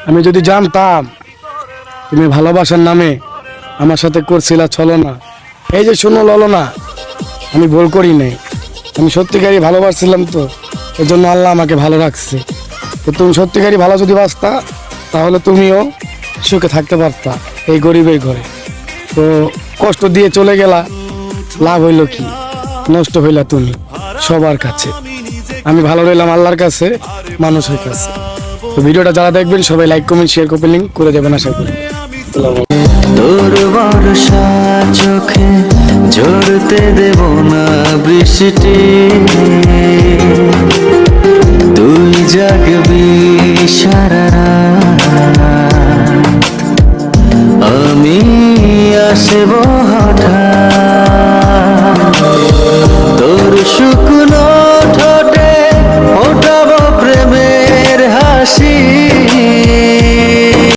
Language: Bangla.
আমি যদি জানতাম তুমি ভালোবাসার নামে আমার সাথে করছিলা ছলনা, এই যে শুনো ললনা, আমি ভুল করি নাই। আমি সত্যিকারই ভালোবাসছিলাম, তো এর জন্য আল্লাহ আমাকে ভালো রাখছে। তো তুমি সত্যিকারই ভালো যদি বাসতা, তাহলে তুমিও সুখে থাকতে পারতা এই গরিবের ঘরে। তো কষ্ট দিয়ে চলে গেলা, লাভ হইল কি? নষ্ট হইলা তুমি সবার কাছে। আমি ভালো রইলাম আল্লাহর কাছে, মানুষের কাছে। তো ভিডিওটা যারা দেখবেন সবাই লাইক কমেন্ট শেয়ার করে লিঙ্ক করে দেবেন আশা করি। তোর বর্ষা চোখে ঝরতে দেব না বৃষ্টি, তুই জাগবি সারা রাত, আমি আসবো